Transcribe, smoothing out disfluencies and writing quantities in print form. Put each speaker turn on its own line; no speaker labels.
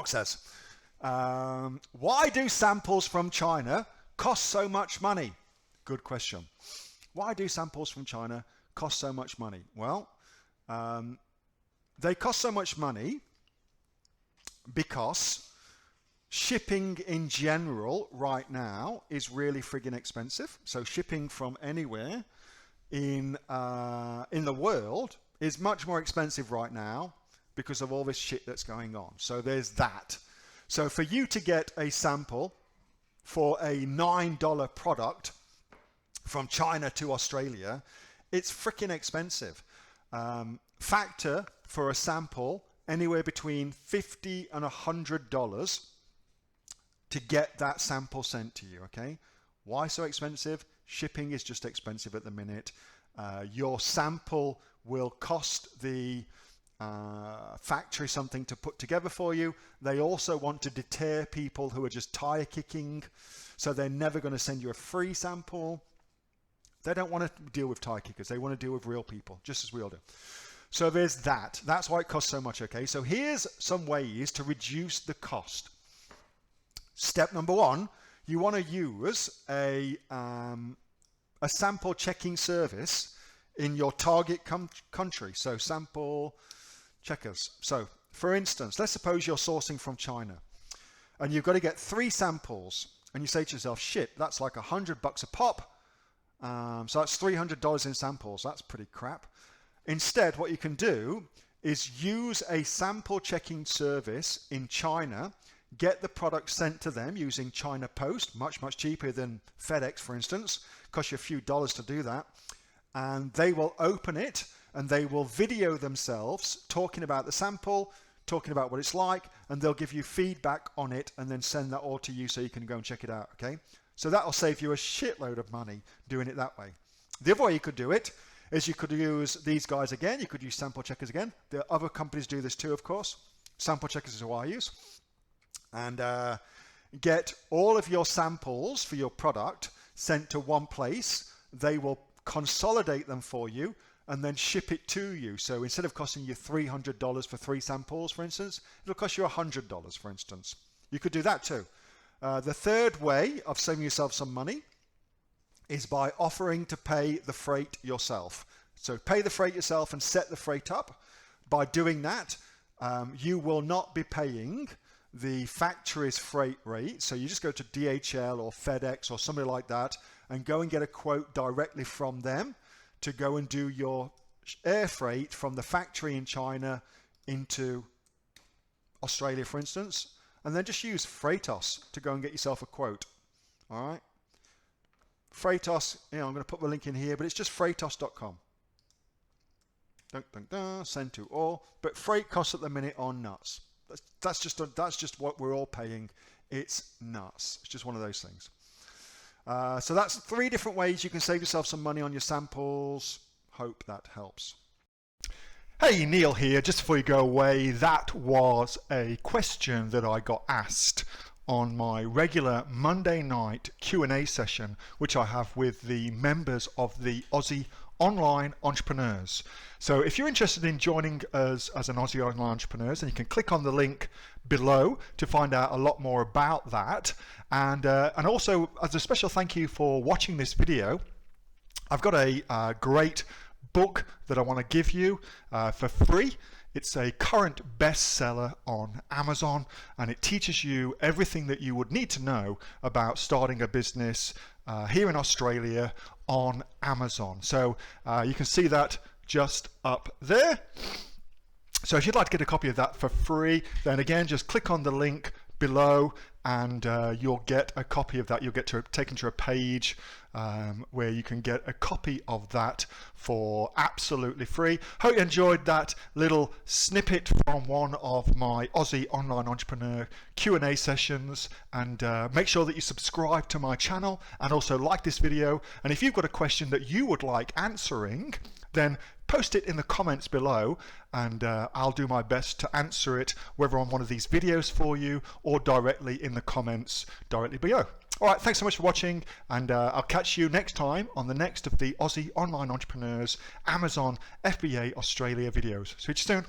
Mark says, why do samples from China cost so much money? Good question. Why do samples from China cost so much money? Well, they cost so much money because shipping in general right now is really friggin' expensive. So shipping from anywhere in the world is much more expensive right now because of all this shit that's going on. So there's that. So for you to get a sample for a $9 product from China to Australia, it's freaking expensive. Factor for a sample anywhere between $50 and $100 to get that sample sent to you, okay? Why so expensive? Shipping is just expensive at the minute. Your sample will cost the factory something to put together for you. They also want to deter people who are just tire kicking, so they're never going to send you a free sample. They don't want to deal with tire kickers. They want to deal with real people, just as we all do. So there's that. That's why it costs so much, okay? So here's some ways to reduce the cost. Step number one, you want to use a sample checking service in your target country. So sample checkers. So for instance, let's suppose you're sourcing from China and you've got to get 3 samples and you say to yourself, shit, that's like $100 a pop. So that's $300 in samples. That's pretty crap. Instead, what you can do is use a sample checking service in China, get the product sent to them using China Post, much cheaper than FedEx, for instance. Costs you a few dollars to do that. And they will open it and they will video themselves talking about the sample, talking about what it's like, and they'll give you feedback on it and then send that all to you so you can go and check it out, okay? So that'll save you a shitload of money doing it that way. The other way you could do it is you could use these guys again. You could use sample checkers again. The other companies do this too, of course. Sample checkers is who I use. And get all of your samples for your product sent to one place. They will consolidate them for you and then ship it to you. So instead of costing you $300 for 3 samples, for instance, it'll cost you $100, for instance. You could do that too. The third way of saving yourself some money is by offering to pay the freight yourself. So pay the freight yourself and set the freight up. By doing that, you will not be paying the factory's freight rate. So you just go to DHL or FedEx or somebody like that and go and get a quote directly from them to go and do your air freight from the factory in China into Australia, for instance, and then just use Freightos to go and get yourself a quote. All right. Freightos, I'm going to put the link in here, but it's just freightos.com. Send to all. But freight costs at the minute are nuts. That's just what we're all paying. It's nuts. It's just one of those things. So that's 3 different ways you can save yourself some money on your samples. Hope that helps. Hey, Neil here. Just before you go away, that was a question that I got asked on my regular Monday night Q&A session, which I have with the members of the Aussie Online Entrepreneurs. So if you're interested in joining us as an Aussie Online Entrepreneurs, then you can click on the link below to find out a lot more about that. And also, as a special thank you for watching this video, I've got a great book that I want to give you for free. It's a current bestseller on Amazon, and it teaches you everything that you would need to know about starting a business here in Australia on Amazon. So you can see that just up there. So if you'd like to get a copy of that for free, then again, just click on the link below and you'll get a copy of that. You'll get taken to a page where you can get a copy of that for absolutely free. Hope you enjoyed that little snippet from one of my Aussie Online Entrepreneur Q&A sessions, and make sure that you subscribe to my channel and also like this video. And if you've got a question that you would like answering, then post it in the comments below, and I'll do my best to answer it, whether on one of these videos for you or directly in the comments directly below. All right, thanks so much for watching, and I'll catch you next time on the next of the Aussie Online Entrepreneurs Amazon FBA Australia videos. See you soon.